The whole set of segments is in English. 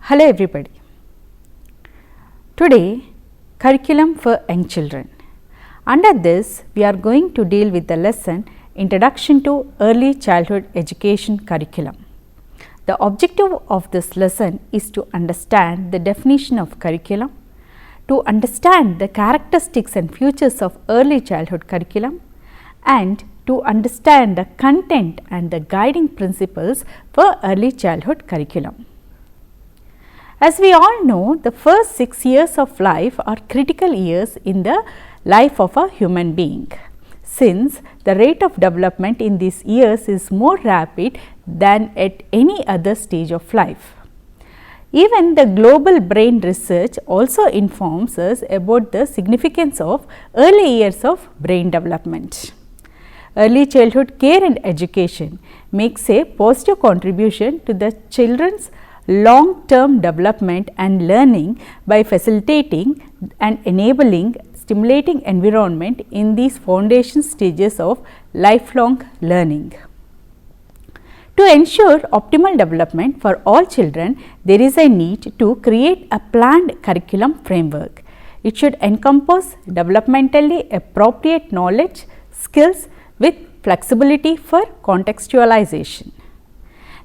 Hello everybody. Today, curriculum for young children. Under this, we are going to deal with the lesson Introduction to Early Childhood Education Curriculum. The objective of this lesson is to understand the definition of curriculum, to understand the characteristics and features of early childhood curriculum, and to understand the content and the guiding principles for early childhood curriculum. As we all know, the first 6 years of life are critical years in the life of a human being, since the rate of development in these years is more rapid than at any other stage of life. Even the global brain research also informs us about the significance of early years of brain development. Early childhood care and education makes a positive contribution to the children's long-term development and learning by facilitating and enabling stimulating environment in these foundation stages of lifelong learning. To ensure optimal development for all children, there is a need to create a planned curriculum framework. It should encompass developmentally appropriate knowledge, skills with flexibility for contextualization.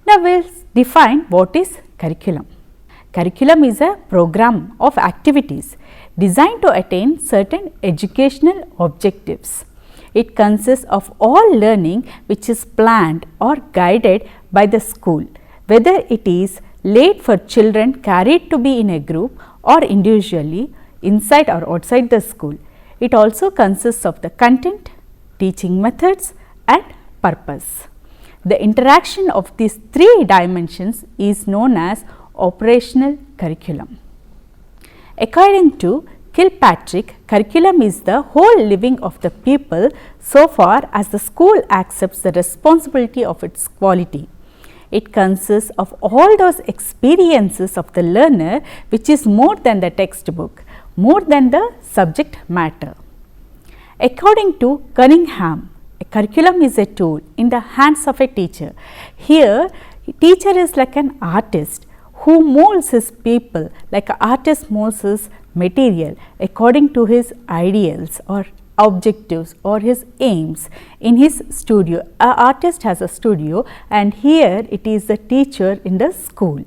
Now, we will define what is curriculum. Curriculum is a program of activities designed to attain certain educational objectives. It consists of all learning which is planned or guided by the school, whether it is laid for children carried to be in a group or individually inside or outside the school. It also consists of the content, teaching methods and purpose. The interaction of these three dimensions is known as operational curriculum. According to Kilpatrick, curriculum is the whole living of the pupil so far as the school accepts the responsibility of its quality. It consists of all those experiences of the learner which is more than the textbook, more than the subject matter. According to Cunningham, a curriculum is a tool in the hands of a teacher. Here, teacher is like an artist who molds his people like an artist molds his material according to his ideals or objectives or his aims in his studio. An artist has a studio, and here it is the teacher in the school.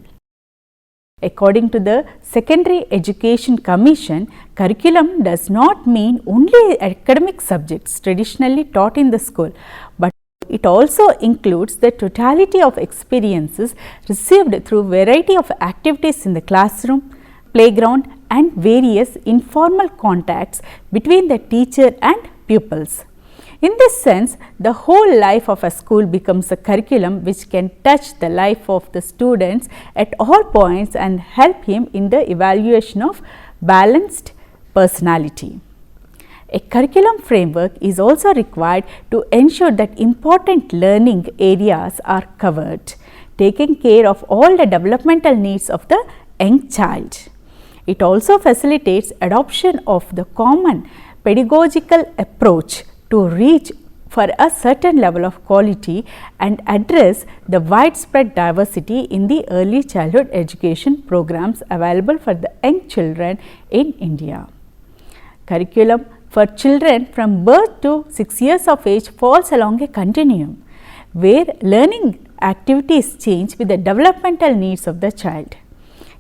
According to the Secondary Education Commission, curriculum does not mean only academic subjects traditionally taught in the school, but it also includes the totality of experiences received through variety of activities in the classroom, playground and various informal contacts between the teacher and pupils. In this sense, the whole life of a school becomes a curriculum which can touch the life of the students at all points and help him in the evaluation of balanced personality. A curriculum framework is also required to ensure that important learning areas are covered, taking care of all the developmental needs of the young child. It also facilitates adoption of the common pedagogical approach to reach for a certain level of quality and address the widespread diversity in the early childhood education programs available for the young children in India. Curriculum for children from birth to 6 years of age falls along a continuum, where learning activities change with the developmental needs of the child.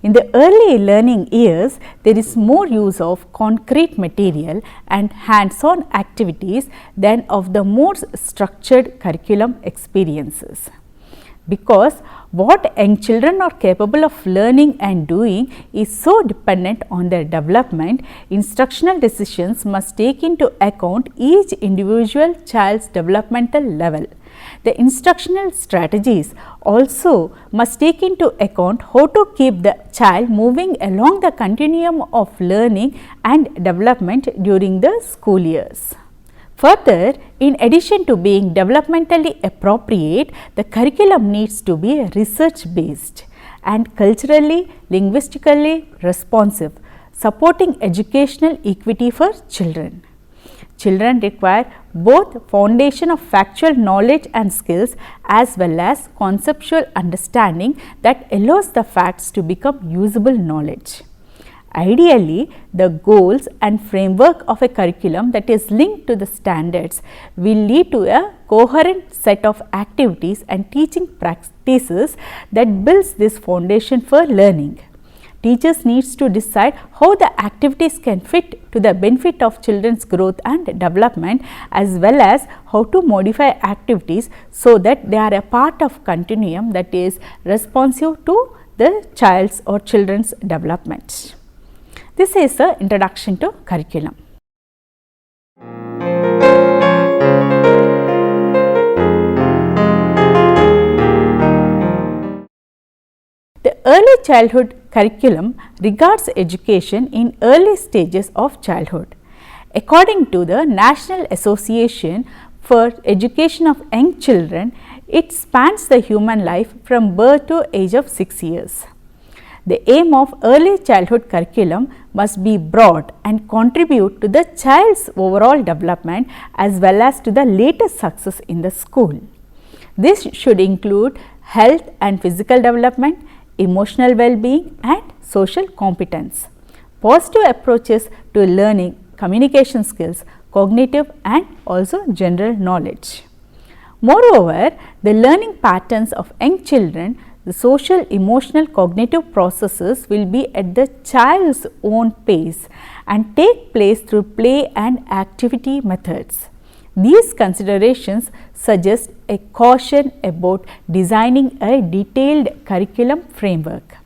In the early learning years, there is more use of concrete material and hands-on activities than of the more structured curriculum experiences. Because what young children are capable of learning and doing is so dependent on their development, instructional decisions must take into account each individual child's developmental level. The instructional strategies also must take into account how to keep the child moving along the continuum of learning and development during the school years. Further, in addition to being developmentally appropriate, the curriculum needs to be research based and culturally, linguistically responsive, supporting educational equity for children. Children require both foundation of factual knowledge and skills as well as conceptual understanding that allows the facts to become usable knowledge. Ideally, the goals and framework of a curriculum that is linked to the standards will lead to a coherent set of activities and teaching practices that builds this foundation for learning. Teachers needs to decide how the activities can fit to the benefit of children's growth and development, as well as how to modify activities so that they are a part of continuum that is responsive to the child's or children's development. This is the introduction to curriculum. The early childhood curriculum regards education in early stages of childhood. According to the National Association for Education of Young Children, it spans the human life from birth to age of 6 years. The aim of early childhood curriculum must be broad and contribute to the child's overall development as well as to the later success in the school. This should include health and physical development, emotional well-being and social competence, positive approaches to learning, communication skills, cognitive and also general knowledge. Moreover, the learning patterns of young children, the social, emotional, cognitive processes will be at the child's own pace and take place through play and activity methods. These considerations suggest a caution about designing a detailed curriculum framework.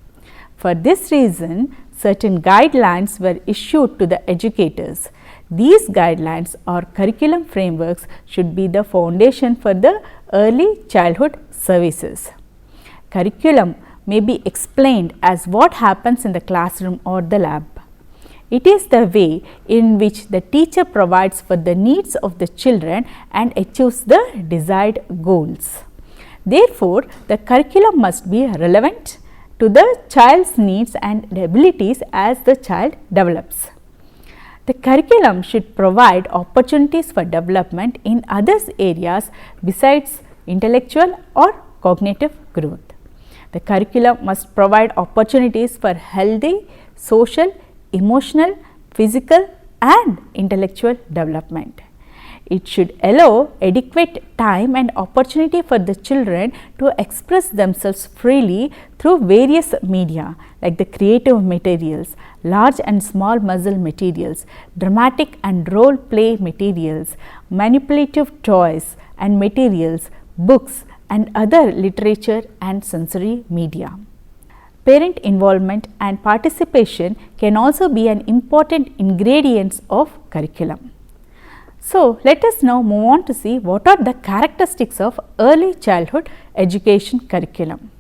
For this reason, certain guidelines were issued to the educators. These guidelines or curriculum frameworks should be the foundation for the early childhood services. Curriculum may be explained as what happens in the classroom or the lab. It is the way in which the teacher provides for the needs of the children and achieves the desired goals. Therefore, the curriculum must be relevant to the child's needs and abilities as the child develops. The curriculum should provide opportunities for development in other areas besides intellectual or cognitive growth. The curriculum must provide opportunities for healthy social, emotional, physical and intellectual development. It should allow adequate time and opportunity for the children to express themselves freely through various media like the creative materials, large and small muscle materials, dramatic and role play materials, manipulative toys and materials, books and other literature and sensory media. Parent involvement and participation can also be an important ingredients of curriculum. So, let us now move on to see what are the characteristics of early childhood education curriculum.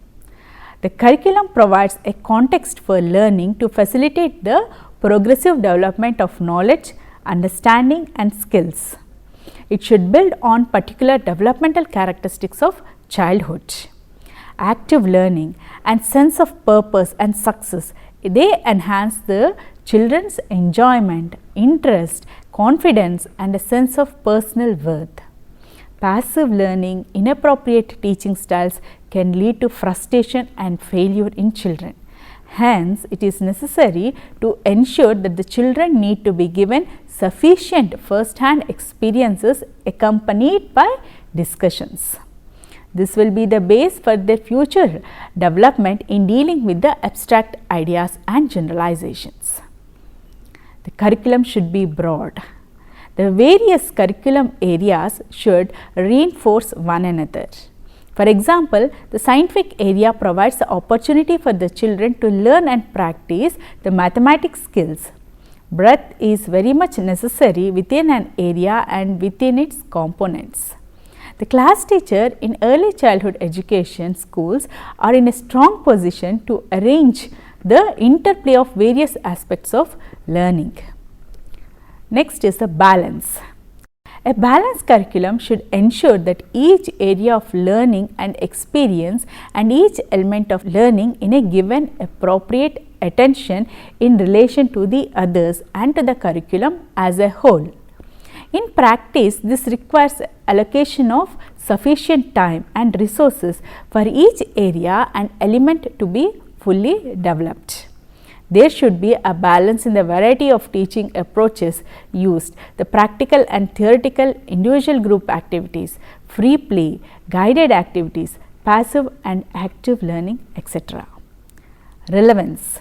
The curriculum provides a context for learning to facilitate the progressive development of knowledge, understanding and skills. It should build on particular developmental characteristics of childhood. Active learning and sense of purpose and success, they enhance the children's enjoyment, interest, confidence and a sense of personal worth. Passive learning, inappropriate teaching styles can lead to frustration and failure in children. Hence, it is necessary to ensure that the children need to be given sufficient first-hand experiences accompanied by discussions. This will be the base for their future development in dealing with the abstract ideas and generalizations. The curriculum should be broad. The various curriculum areas should reinforce one another. For example, the scientific area provides the opportunity for the children to learn and practice the mathematics skills. Breadth is very much necessary within an area and within its components. The class teacher in early childhood education schools are in a strong position to arrange the interplay of various aspects of learning. Next is the balance. A balanced curriculum should ensure that each area of learning and experience and each element of learning in a given appropriate attention in relation to the others and to the curriculum as a whole. In practice, this requires allocation of sufficient time and resources for each area and element to be fully developed. There should be a balance in the variety of teaching approaches used, the practical and theoretical, individual group activities, free play, guided activities, passive and active learning, etc. Relevance.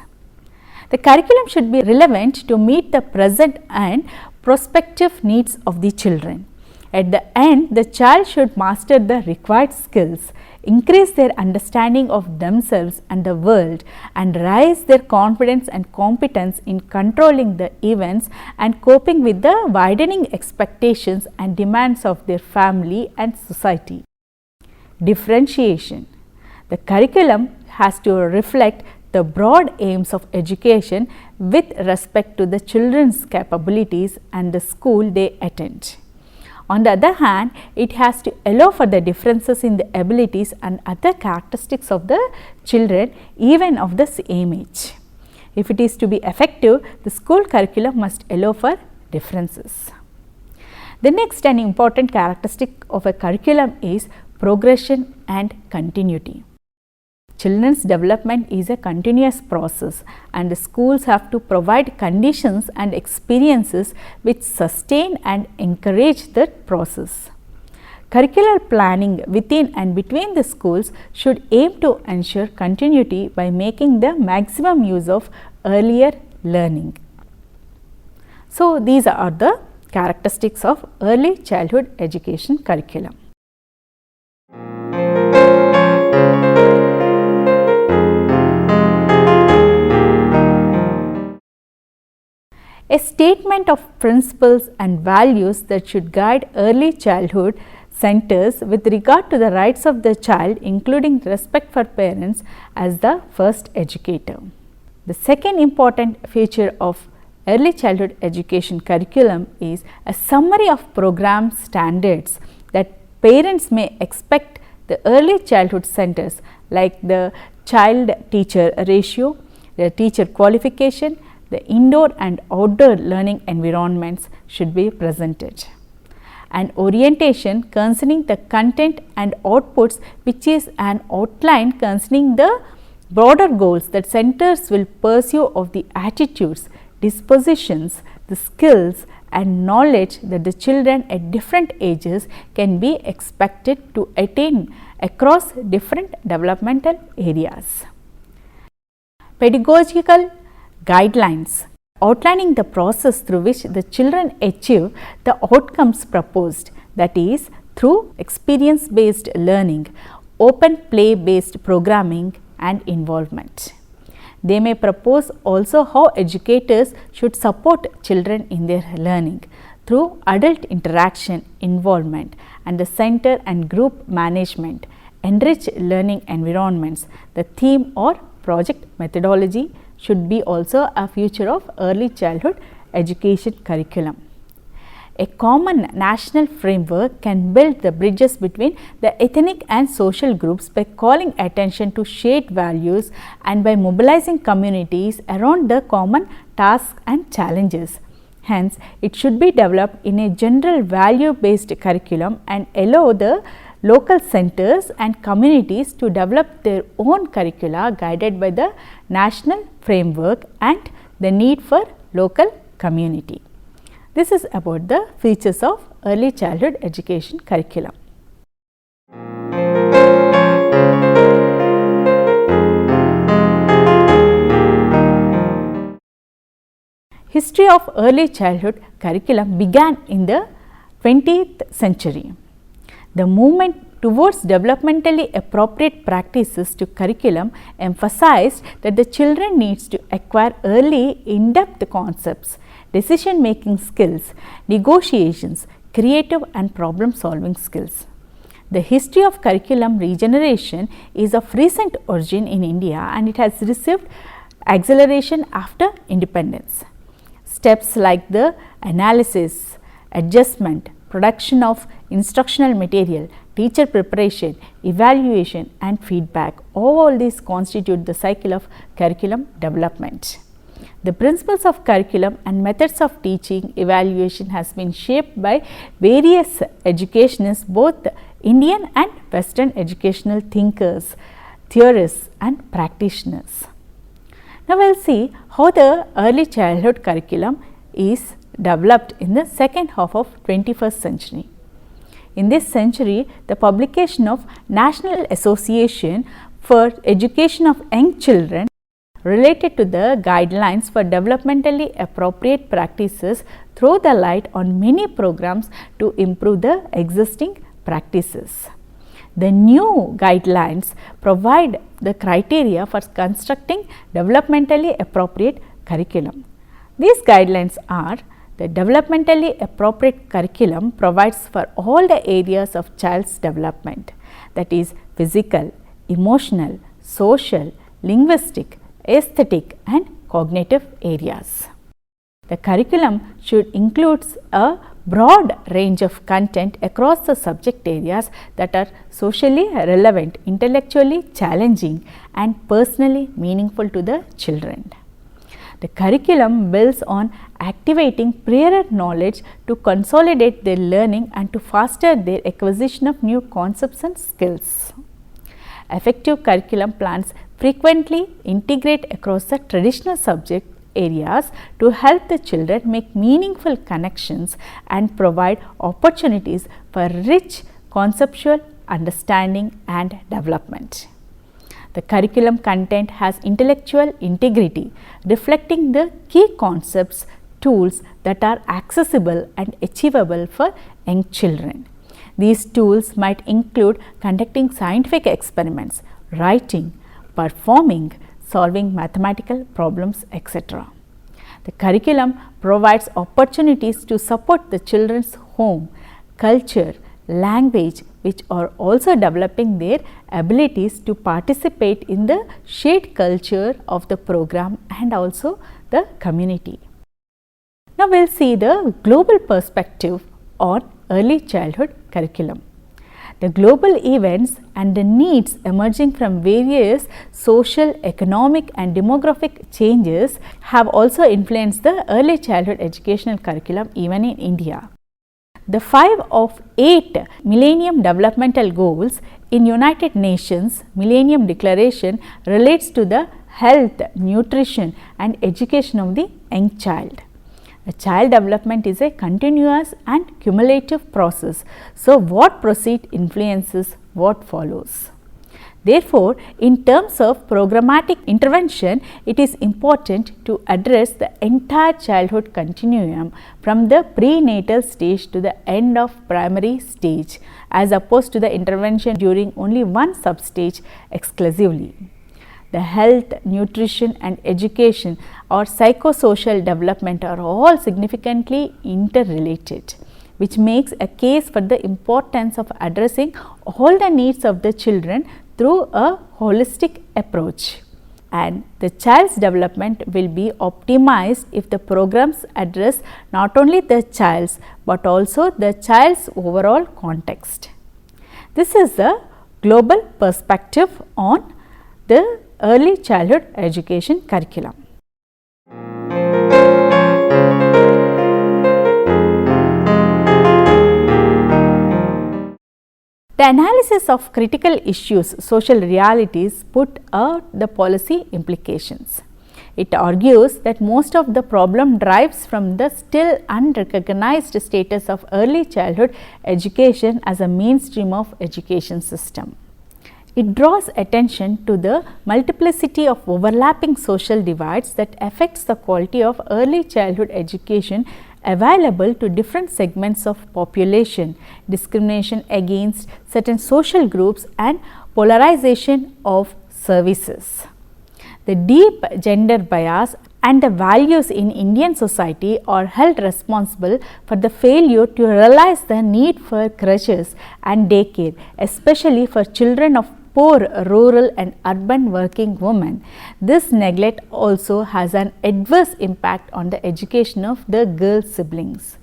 The curriculum should be relevant to meet the present and prospective needs of the children. At the end, the child should master the required skills, increase their understanding of themselves and the world, and raise their confidence and competence in controlling the events and coping with the widening expectations and demands of their family and society. Differentiation. The curriculum has to reflect the broad aims of education with respect to the children's capabilities and the school they attend. On the other hand, it has to allow for the differences in the abilities and other characteristics of the children even of the same age. If it is to be effective, the school curriculum must allow for differences. The next and important characteristic of a curriculum is progression and continuity. Children's development is a continuous process, and the schools have to provide conditions and experiences which sustain and encourage that process. Curricular planning within and between the schools should aim to ensure continuity by making the maximum use of earlier learning. So, these are the characteristics of early childhood education curriculum. A statement of principles and values that should guide early childhood centers with regard to the rights of the child, including respect for parents as the first educator. The second important feature of early childhood education curriculum is a summary of program standards that parents may expect the early childhood centers, like the child teacher ratio, the teacher qualification, the indoor and outdoor learning environments should be presented. An orientation concerning the content and outputs, which is an outline concerning the broader goals that centers will pursue of the attitudes, dispositions, the skills and knowledge that the children at different ages can be expected to attain across different developmental areas. Pedagogical guidelines outlining the process through which the children achieve the outcomes proposed, that is through experience based learning, open play based programming and involvement. They may propose also how educators should support children in their learning through adult interaction, involvement and the center and group management, enrich learning environments. The theme or project methodology should be also a feature of early childhood education curriculum. A common national framework can build the bridges between the ethnic and social groups by calling attention to shared values and by mobilizing communities around the common tasks and challenges. Hence, it should be developed in a general value based curriculum and allow the local centers and communities to develop their own curricula guided by the national framework and the need for local community. This is about the features of early childhood education curriculum. History of early childhood curriculum began in the 20th century. The movement towards developmentally appropriate practices to curriculum emphasized that the children needs to acquire early in-depth concepts, decision making skills, negotiations, creative and problem solving skills. The history of curriculum regeneration is of recent origin in India and it has received acceleration after independence. Steps like the analysis, adjustment, production of instructional material, teacher preparation, evaluation and feedback, all these constitute the cycle of curriculum development. The principles of curriculum and methods of teaching evaluation has been shaped by various educationists, both Indian and Western educational thinkers, theorists and practitioners. Now, we will see how the early childhood curriculum is developed in the second half of 21st century. In this century, the publication of National Association for Education of Young Children related to the guidelines for developmentally appropriate practices throw the light on many programs to improve the existing practices. The new guidelines provide the criteria for constructing developmentally appropriate curriculum. These guidelines are: the developmentally appropriate curriculum provides for all the areas of child's development, that is physical, emotional, social, linguistic, aesthetic and cognitive areas. The curriculum should include a broad range of content across the subject areas that are socially relevant, intellectually challenging and personally meaningful to the children. The curriculum builds on activating prior knowledge to consolidate their learning and to foster their acquisition of new concepts and skills. Effective curriculum plans frequently integrate across the traditional subject areas to help the children make meaningful connections and provide opportunities for rich conceptual understanding and development. The curriculum content has intellectual integrity, reflecting the key concepts, tools that are accessible and achievable for young children. These tools might include conducting scientific experiments, writing, performing, solving mathematical problems, etc. The curriculum provides opportunities to support the children's home, culture, language, which are also developing their abilities to participate in the shared culture of the program and also the community. Now, we will see the global perspective on early childhood curriculum. The global events and the needs emerging from various social, economic and demographic changes have also influenced the early childhood educational curriculum even in India. The 5 of 8 Millennium Developmental Goals in United Nations Millennium Declaration relates to the health, nutrition and education of the young child. A child development is a continuous and cumulative process. So, what proceeds influences what follows. Therefore, in terms of programmatic intervention, it is important to address the entire childhood continuum from the prenatal stage to the end of primary stage, as opposed to the intervention during only one substage exclusively. The health, nutrition and education or psychosocial development are all significantly interrelated, which makes a case for the importance of addressing all the needs of the children through a holistic approach. And the child's development will be optimized if the programs address not only the child's but also the child's overall context. This is the global perspective on the early childhood education curriculum. The analysis of critical issues, social realities put out the policy implications. It argues that most of the problem derives from the still unrecognized status of early childhood education as a mainstream of education system. It draws attention to the multiplicity of overlapping social divides that affects the quality of early childhood education available to different segments of population, discrimination against certain social groups and polarization of services. The deep gender bias and the values in Indian society are held responsible for the failure to realize the need for creches and daycare, especially for children of poor rural and urban working women. This neglect also has an adverse impact on the education of the girl siblings.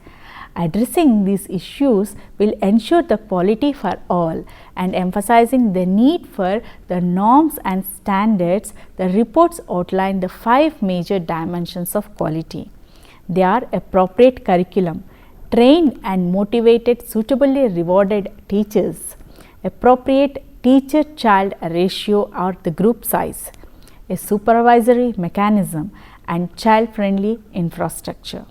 Addressing these issues will ensure the quality for all, and emphasizing the need for the norms and standards, the reports outline the 5 major dimensions of quality. They are appropriate curriculum, trained and motivated suitably rewarded teachers, appropriate teacher-child ratio or the group size, a supervisory mechanism and child-friendly infrastructure.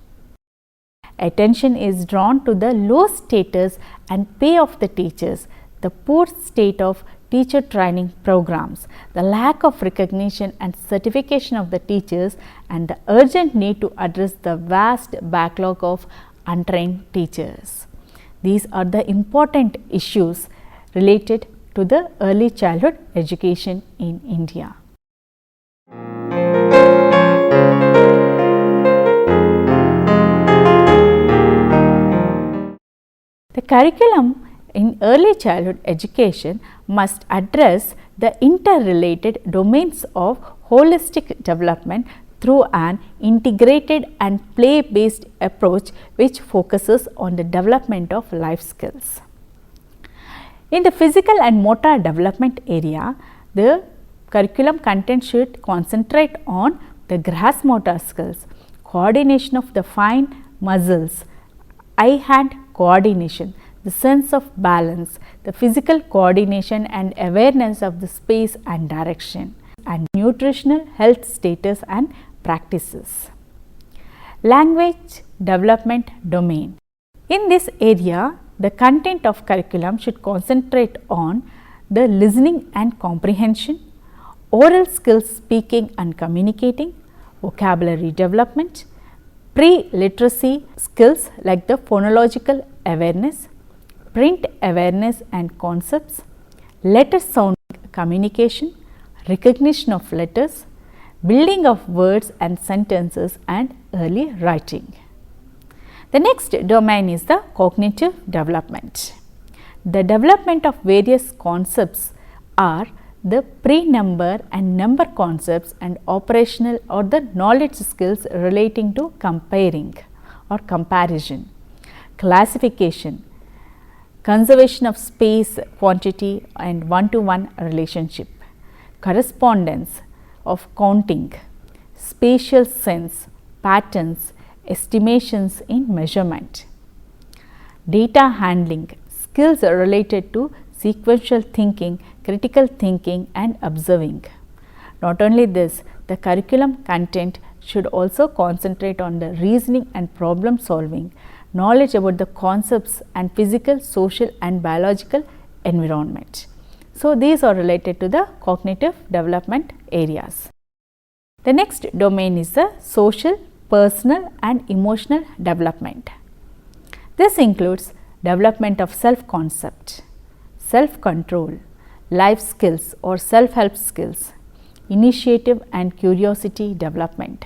Attention is drawn to the low status and pay of the teachers, the poor state of teacher training programs, the lack of recognition and certification of the teachers, and the urgent need to address the vast backlog of untrained teachers. These are the important issues related to the early childhood education in India. The curriculum in early childhood education must address the interrelated domains of holistic development through an integrated and play-based approach which focuses on the development of life skills. In the physical and motor development area, the curriculum content should concentrate on the gross motor skills, coordination of the fine muscles, eye-hand coordination, the sense of balance, the physical coordination and awareness of the space and direction, and nutritional health status and practices. Language development domain. In this area, the content of curriculum should concentrate on the listening and comprehension, oral skills speaking and communicating, vocabulary development, pre-literacy skills like the phonological awareness, print awareness and concepts, letter sound communication, recognition of letters, building of words and sentences, and early writing. The next domain is the cognitive development. The development of various concepts are the pre-number and number concepts and operational or the knowledge skills relating to comparing or comparison, classification, conservation of space, quantity and one-to-one relationship, correspondence of counting, spatial sense, patterns, estimations in measurement, data handling, skills related to sequential thinking, critical thinking and observing. Not only this, the curriculum content should also concentrate on the reasoning and problem solving, knowledge about the concepts and physical, social and biological environment. So, these are related to the cognitive development areas. The next domain is the social, personal and emotional development. This includes development of self-concept, self-control, life skills or self-help skills, initiative and curiosity development,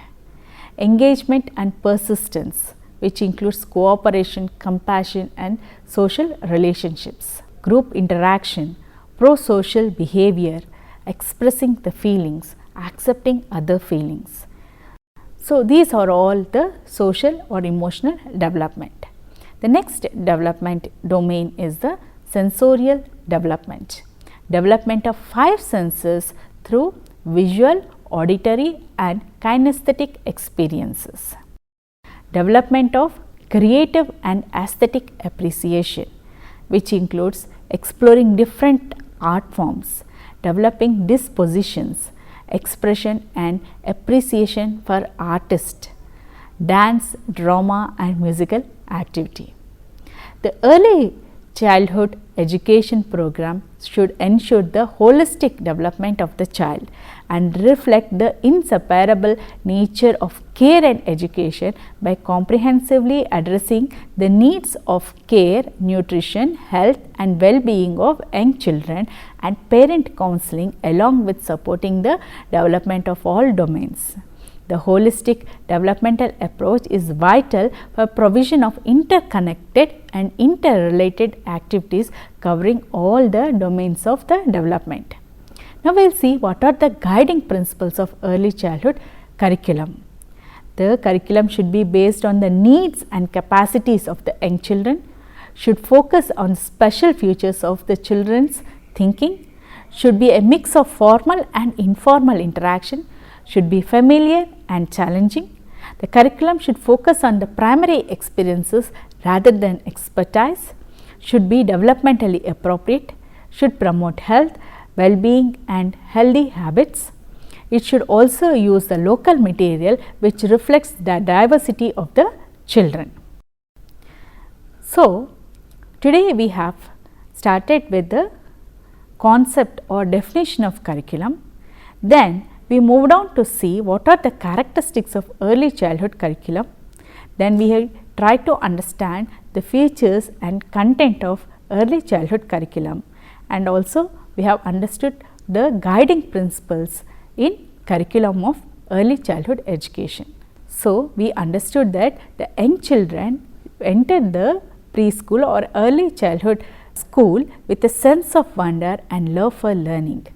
engagement and persistence, which includes cooperation, compassion and social relationships, group interaction, pro-social behavior, expressing the feelings, accepting other feelings. So, these are all the social or emotional development. The next development domain is the sensorial development. Development of 5 senses through visual, auditory and kinesthetic experiences. Development of creative and aesthetic appreciation, which includes exploring different art forms, developing dispositions, expression and appreciation for artists, dance, drama and musical activity. The early childhood education program should ensure the holistic development of the child and reflect the inseparable nature of care and education by comprehensively addressing the needs of care, nutrition, health and well-being of young children and parent counseling, along with supporting the development of all domains. The holistic developmental approach is vital for provision of interconnected and interrelated activities covering all the domains of the development. Now, we will see what are the guiding principles of early childhood curriculum. The curriculum should be based on the needs and capacities of the young children, should focus on special features of the children's thinking, should be a mix of formal and informal interaction, should be familiar and challenging. The curriculum should focus on the primary experiences rather than expertise, should be developmentally appropriate, should promote health, well-being and healthy habits. It should also use the local material which reflects the diversity of the children. So, today we have started with the concept or definition of curriculum. Then we moved on to see what are the characteristics of early childhood curriculum. Then we have tried to understand the features and content of early childhood curriculum, and also we have understood the guiding principles in curriculum of early childhood education. So, we understood that the young children enter the preschool or early childhood school with a sense of wonder and love for learning.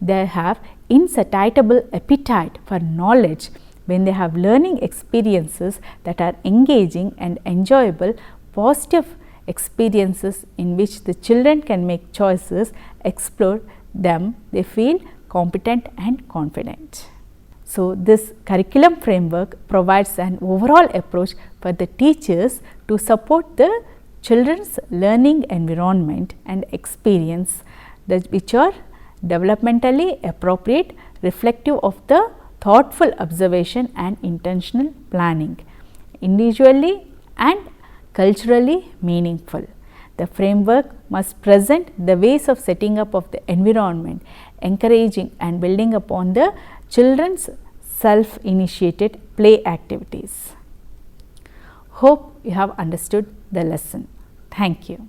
They have insatiable appetite for knowledge when they have learning experiences that are engaging and enjoyable, positive experiences in which the children can make choices, explore them, they feel competent and confident. So, this curriculum framework provides an overall approach for the teachers to support the children's learning environment and experience which are developmentally appropriate, reflective of the thoughtful observation and intentional planning, individually and culturally meaningful. The framework must present the ways of setting up of the environment, encouraging and building upon the children's self-initiated play activities. Hope you have understood the lesson. Thank you.